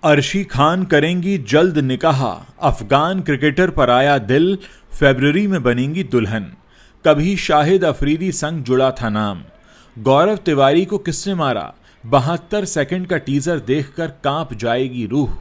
अर्शी खान करेंगी जल्द निकाह, अफगान क्रिकेटर पर आया दिल, फरवरी में बनेंगी दुल्हन। कभी शाहिद अफरीदी संग जुड़ा था नाम। गौरव तिवारी को किसने मारा, 72 सेकंड का टीजर देखकर कांप जाएगी रूह।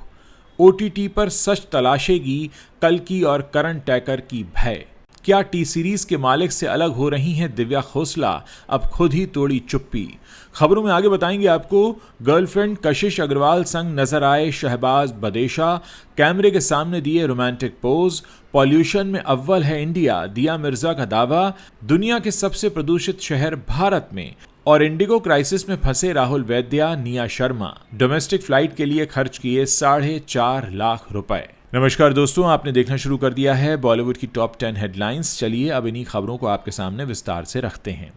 ओटीटी पर सच तलाशेगी कल्कि और करण टैकर की भय। क्या टी सीरीज के मालिक से अलग हो रही हैं दिव्या खोसला, अब खुद ही तोड़ी चुप्पी। खबरों में आगे बताएंगे आपको। गर्लफ्रेंड कशिश अग्रवाल संग नजर आए शहबाज बदेशा, कैमरे के सामने दिए रोमांटिक पोज। पॉल्यूशन में अव्वल है इंडिया, दिया मिर्जा का दावा। दुनिया के सबसे प्रदूषित शहर भारत में। और इंडिगो क्राइसिस में फंसे राहुल वैद्या, निया शर्मा। डोमेस्टिक फ्लाइट के लिए खर्च किए 4.5 लाख रुपए। नमस्कार दोस्तों, आपने देखना शुरू कर दिया है बॉलीवुड की टॉप 10 हेडलाइंस। चलिए अब इन्हीं खबरों को आपके सामने विस्तार से रखते हैं।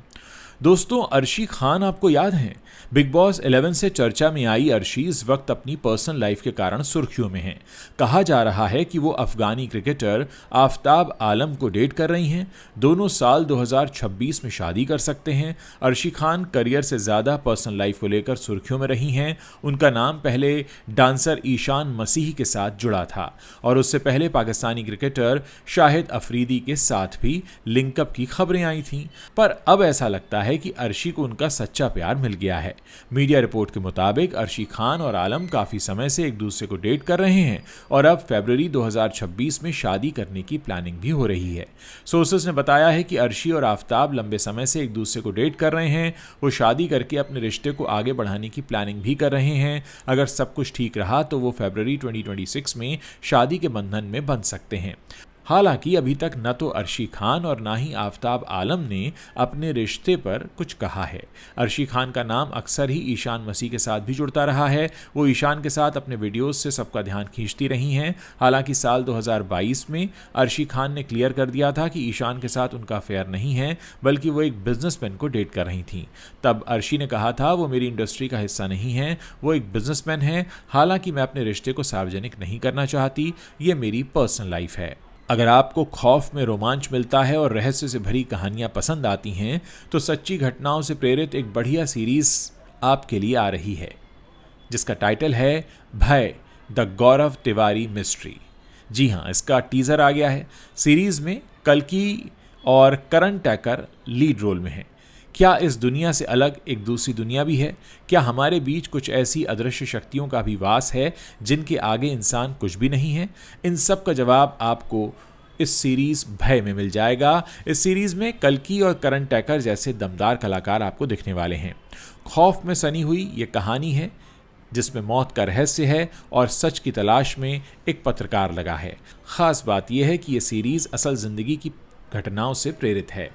दोस्तों, अर्शी खान आपको याद हैं, बिग बॉस 11 से चर्चा में आई अर्शी इस वक्त अपनी पर्सनल लाइफ के कारण सुर्खियों में हैं। कहा जा रहा है कि वो अफगानी क्रिकेटर आफ्ताब आलम को डेट कर रही हैं। दोनों साल 2026 में शादी कर सकते हैं। अर्शी खान करियर से ज़्यादा पर्सनल लाइफ को लेकर सुर्खियों में रही हैं। उनका नाम पहले डांसर ईशान मसीह के साथ जुड़ा था और उससे पहले पाकिस्तानी क्रिकेटर शाहिद अफरीदी के साथ भी लिंकअप की खबरें आई थीं। पर अब ऐसा लगता है कि अर्शी को उनका सच्चा प्यार मिल गया है। मीडिया रिपोर्ट के मुताबिक अर्शी खान और आलम काफी समय से एक दूसरे को डेट कर रहे हैं और अब फरवरी 2026 में शादी करने की प्लानिंग भी हो रही है। सोर्सेस ने बताया है कि अर्शी और आफ्ताब लंबे समय से एक दूसरे को डेट कर रहे हैं। वो शादी करके अपने रिश्ते को आगे बढ़ाने की प्लानिंग भी कर रहे हैं। अगर सब कुछ ठीक रहा तो वो फरवरी 2026 में शादी के बंधन में बंध सकते हैं। हालांकि अभी तक न तो अर्शी खान और ना ही आफ्ताब आलम ने अपने रिश्ते पर कुछ कहा है। अर्शी खान का नाम अक्सर ही ईशान मसीह के साथ भी जुड़ता रहा है। वो ईशान के साथ अपने वीडियोस से सबका ध्यान खींचती रही हैं। हालांकि साल 2022 में अर्शी खान ने क्लियर कर दिया था कि ईशान के साथ उनका अफेयर नहीं है, बल्कि वो एक बिजनेसमैन को डेट कर रही थी। तब अर्शी ने कहा था वो मेरी इंडस्ट्री का हिस्सा नहीं है, वो एक बिजनेसमैन है। हालांकि मैं अपने रिश्ते को सार्वजनिक नहीं करना चाहती, ये मेरी पर्सनल लाइफ है। अगर आपको खौफ में रोमांच मिलता है और रहस्य से भरी कहानियां पसंद आती हैं तो सच्ची घटनाओं से प्रेरित एक बढ़िया सीरीज आपके लिए आ रही है, जिसका टाइटल है भय, द गौरव तिवारी मिस्ट्री। जी हाँ, इसका टीजर आ गया है। सीरीज में कल्कि और करण टैकर लीड रोल में है। क्या इस दुनिया से अलग एक दूसरी दुनिया भी है? क्या हमारे बीच कुछ ऐसी अदृश्य शक्तियों का भी वास है जिनके आगे इंसान कुछ भी नहीं है? इन सब का जवाब आपको इस सीरीज भय में मिल जाएगा। इस सीरीज में कल्कि और करण टैकर जैसे दमदार कलाकार आपको दिखने वाले हैं। खौफ में सनी हुई ये कहानी है जिसमें मौत का रहस्य है और सच की तलाश में एक पत्रकार लगा है। खास बात यह है कि यह सीरीज असल जिंदगी की घटनाओं से प्रेरित है।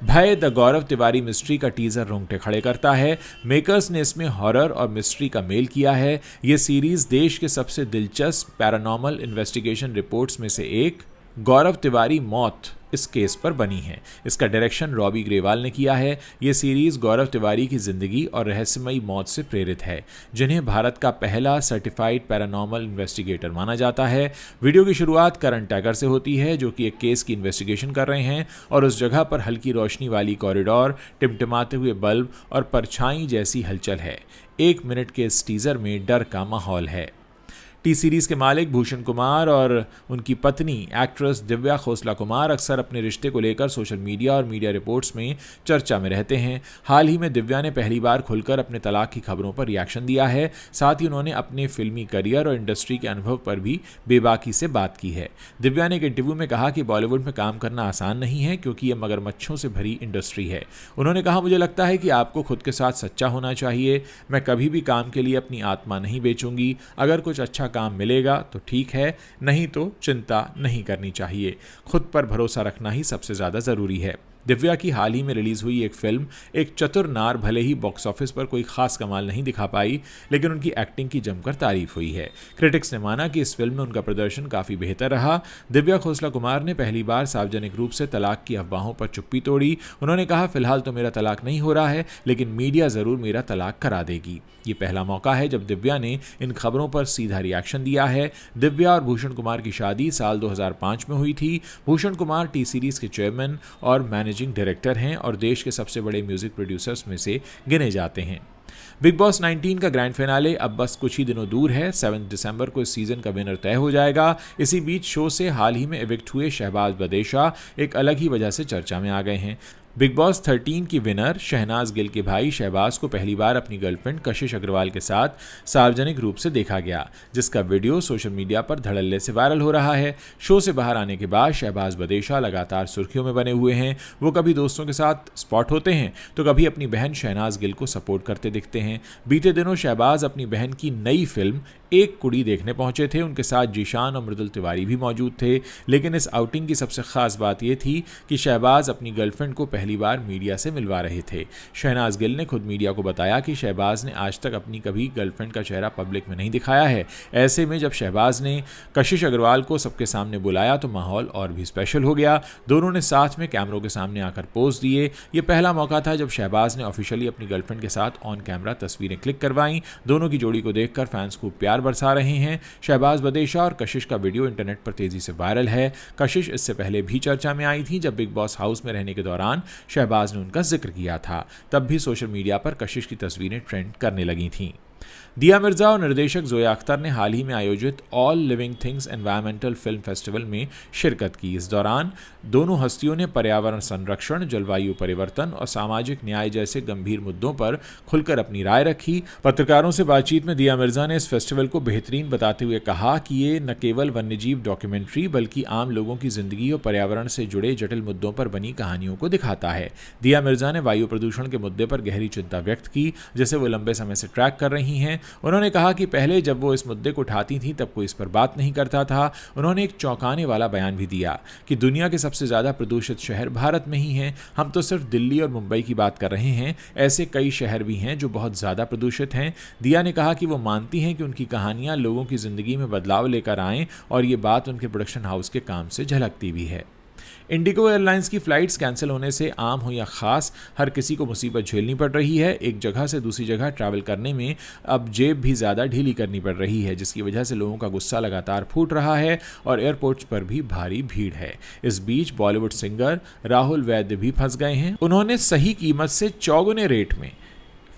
भय, द गौरव तिवारी मिस्ट्री का टीजर रोंगटे खड़े करता है। मेकर्स ने इसमें हॉरर और मिस्ट्री का मेल किया है। यह सीरीज देश के सबसे दिलचस्प पैरानॉर्मल इन्वेस्टिगेशन रिपोर्ट्स में से एक गौरव तिवारी मौत इस केस पर बनी है। इसका डायरेक्शन रॉबी ग्रेवाल ने किया है। यह सीरीज गौरव तिवारी की जिंदगी और रहस्यमयी मौत से प्रेरित है, जिन्हें भारत का पहला सर्टिफाइड पैरानॉर्मल इन्वेस्टिगेटर माना जाता है। वीडियो की शुरुआत करण टैकर से होती है, जो कि एक केस की इन्वेस्टिगेशन कर रहे हैं और उस जगह पर हल्की रोशनी वाली कॉरिडोर, टिमटिमाते हुए बल्ब और परछाई जैसी हलचल है। 1 मिनट के इस टीजर में डर का माहौल है। टी सीरीज के मालिक भूषण कुमार और उनकी पत्नी एक्ट्रेस दिव्या खोसला कुमार अक्सर अपने रिश्ते को लेकर सोशल मीडिया और मीडिया रिपोर्ट्स में चर्चा में रहते हैं। हाल ही में दिव्या ने पहली बार खुलकर अपने तलाक की खबरों पर रिएक्शन दिया है। साथ ही उन्होंने अपने फिल्मी करियर और इंडस्ट्री के अनुभव पर भी बेबाकी से बात की है। दिव्या ने एक इंटरव्यू में कहा कि बॉलीवुड में काम करना आसान नहीं है, क्योंकि यह मगरमच्छों से भरी इंडस्ट्री है। उन्होंने कहा, मुझे लगता है कि आपको खुद के साथ सच्चा होना चाहिए। मैं कभी भी काम के लिए अपनी आत्मा नहीं बेचूंगी। अगर कुछ अच्छा काम मिलेगा तो ठीक है, नहीं तो चिंता नहीं करनी चाहिए। खुद पर भरोसा रखना ही सबसे ज़्यादा ज़रूरी है। दिव्या की हाल ही में रिलीज हुई एक फिल्म एक चतुर नार भले ही बॉक्स ऑफिस पर कोई खास कमाल नहीं दिखा पाई, लेकिन उनकी एक्टिंग की जमकर तारीफ हुई है। क्रिटिक्स ने माना कि इस फिल्म में उनका प्रदर्शन काफ़ी बेहतर रहा। दिव्या खोसला कुमार ने पहली बार सार्वजनिक रूप से तलाक की अफवाहों पर चुप्पी तोड़ी। उन्होंने कहा, फिलहाल तो मेरा तलाक नहीं हो रहा है, लेकिन मीडिया ज़रूर मेरा तलाक करा देगी। ये पहला मौका है जब दिव्या ने इन खबरों पर सीधा रिएक्शन दिया है। दिव्या और भूषण कुमार की शादी साल 2005 में हुई थी। भूषण कुमार टी सीरीज के चेयरमैन और मैनेजिंग डायरेक्टर हैं और देश के सबसे बड़े म्यूजिक प्रोड्यूसर्स में से गिने जाते हैं। बिग बॉस 19 का ग्रैंड फिनाले अब बस कुछ ही दिनों दूर है। 7 दिसंबर को इस सीजन का विनर तय हो जाएगा। इसी बीच शो से हाल ही में इविक्ट हुए शहबाज बदेशा एक अलग ही वजह से चर्चा में आ गए हैं। बिग बॉस 13 की विनर शहनाज गिल के भाई शहबाज को पहली बार अपनी गर्लफ्रेंड कशिश अग्रवाल के साथ सार्वजनिक रूप से देखा गया, जिसका वीडियो सोशल मीडिया पर धड़ल्ले से वायरल हो रहा है। शो से बाहर आने के बाद शहबाज बदेशा लगातार सुर्खियों में बने हुए हैं। वो कभी दोस्तों के साथ स्पॉट होते हैं तो कभी अपनी बहन शहनाज गिल को सपोर्ट करते दिखते हैं। बीते दिनों शहबाज अपनी बहन की नई फिल्म एक कुड़ी देखने पहुंचे थे। उनके साथ जीशान और मृदुल तिवारी भी मौजूद थे। लेकिन इस आउटिंग की सबसे खास बात यह थी कि शहबाज अपनी गर्लफ्रेंड को पहली बार मीडिया से मिलवा रहे थे। शहनाज गिल ने खुद मीडिया को बताया कि शहबाज ने आज तक अपनी कभी गर्लफ्रेंड का चेहरा पब्लिक में नहीं दिखाया है। ऐसे में जब शहबाज ने कशिश अग्रवाल को सबके सामने बुलाया तो माहौल और भी स्पेशल हो गया। दोनों ने साथ में कैमरों के सामने आकर पोज दिए। ये पहला मौका था जब शहबाज ने ऑफिशियली अपनी गर्लफ्रेंड के साथ ऑन कैमरा तस्वीरें क्लिक करवाई। दोनों की जोड़ी को देखकर फैंस खूब प्यार बरसा रहे हैं। शहबाज बदेशा और कशिश का वीडियो इंटरनेट पर तेजी से वायरल है। कशिश इससे पहले भी चर्चा में आई थी जब बिग बॉस हाउस में रहने के दौरान शहबाज ने उनका जिक्र किया था। तब भी सोशल मीडिया पर कशिश की तस्वीरें ट्रेंड करने लगी थीं। दिया मिर्जा और निर्देशक जोया अख्तर ने हाल ही में आयोजित all living things environmental film festival में शिरकत की। इस दौरान दोनों हस्तियों ने पर्यावरण संरक्षण, जलवायु परिवर्तन और सामाजिक न्याय जैसे गंभीर मुद्दों पर खुलकर अपनी राय रखी। पत्रकारों से बातचीत में दिया मिर्जा ने इस फेस्टिवल को बेहतरीन बताते हुए कहा कि ये न केवल वन्यजीव डॉक्यूमेंट्री बल्कि आम लोगों की जिंदगी और पर्यावरण से जुड़े जटिल मुद्दों पर बनी कहानियों को दिखाता है। दिया मिर्जा ने वायु प्रदूषण के मुद्दे पर गहरी चिंता व्यक्त की, जिसे वो लंबे समय से ट्रैक कर रही हैं। उन्होंने कहा कि पहले जब वो इस मुद्दे को उठाती थी तब कोई इस पर बात नहीं करता था। उन्होंने एक चौंकाने वाला बयान भी दिया कि दुनिया के सबसे ज़्यादा प्रदूषित शहर भारत में ही हैं। हम तो सिर्फ दिल्ली और मुंबई की बात कर रहे हैं, ऐसे कई शहर भी हैं जो बहुत ज़्यादा प्रदूषित हैं। दिया ने कहा कि वो मानती हैं कि उनकी कहानियाँ लोगों की ज़िंदगी में बदलाव लेकर आएँ और ये बात उनके प्रोडक्शन हाउस के काम से झलकती भी है। इंडिगो एयरलाइंस की फ़्लाइट्स कैंसिल होने से आम हो या ख़ास हर किसी को मुसीबत झेलनी पड़ रही है। एक जगह से दूसरी जगह ट्रैवल करने में अब जेब भी ज़्यादा ढीली करनी पड़ रही है, जिसकी वजह से लोगों का गुस्सा लगातार फूट रहा है और एयरपोर्ट्स पर भी भारी भीड़ है। इस बीच बॉलीवुड सिंगर राहुल वैद्य भी फंस गए हैं। उन्होंने सही कीमत से चौगुने रेट में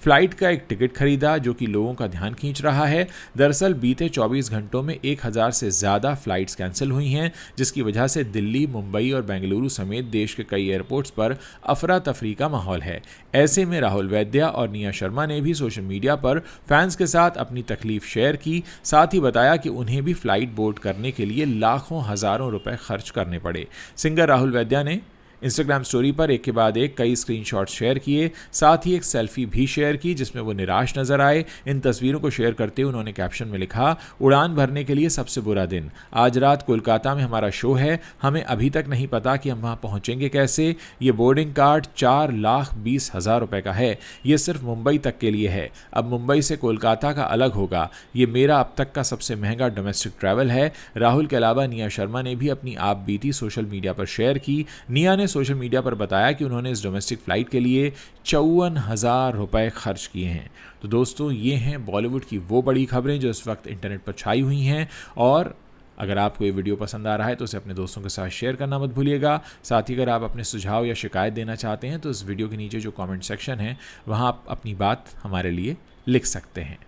फ्लाइट का एक टिकट खरीदा जो कि लोगों का ध्यान खींच रहा है। दरअसल बीते 24 घंटों में 1000 से ज़्यादा फ्लाइट्स कैंसिल हुई हैं, जिसकी वजह से दिल्ली, मुंबई और बेंगलुरु समेत देश के कई एयरपोर्ट्स पर अफरा तफरी का माहौल है। ऐसे में राहुल वैद्या और निया शर्मा ने भी सोशल मीडिया पर फैंस के साथ अपनी तकलीफ शेयर की। साथ ही बताया कि उन्हें भी फ्लाइट बोर्ड करने के लिए लाखों हज़ारों रुपए खर्च करने पड़े। सिंगर राहुल वैद्या ने इंस्टाग्राम स्टोरी पर एक के बाद एक कई स्क्रीनशॉट्स शेयर किए। साथ ही एक सेल्फी भी शेयर की जिसमें वो निराश नजर आए। इन तस्वीरों को शेयर करते हुए उन्होंने कैप्शन में लिखा, उड़ान भरने के लिए सबसे बुरा दिन। आज रात कोलकाता में हमारा शो है। हमें अभी तक नहीं पता कि हम वहाँ पहुँचेंगे कैसे। ये बोर्डिंग कार्ड 4,20,000 रुपये का है। ये सिर्फ मुंबई तक के लिए है। अब मुंबई से कोलकाता का अलग होगा। ये मेरा अब तक का सबसे महंगा डोमेस्टिक ट्रैवल है। राहुल के अलावा निया शर्मा ने भी अपनी आप बीती सोशल मीडिया पर शेयर की। निया ने सोशल मीडिया पर बताया कि उन्होंने इस डोमेस्टिक फ्लाइट के लिए 54,000 रुपए खर्च किए हैं। तो दोस्तों, ये हैं बॉलीवुड की वो बड़ी खबरें जो इस वक्त इंटरनेट पर छाई हुई हैं। और अगर आपको ये वीडियो पसंद आ रहा है तो उसे अपने दोस्तों के साथ शेयर करना मत भूलिएगा। साथ ही अगर आप अपने सुझाव या शिकायत देना चाहते हैं तो इस वीडियो के नीचे जो कमेंट सेक्शन है वहाँ आप अपनी बात हमारे लिए लिख सकते हैं।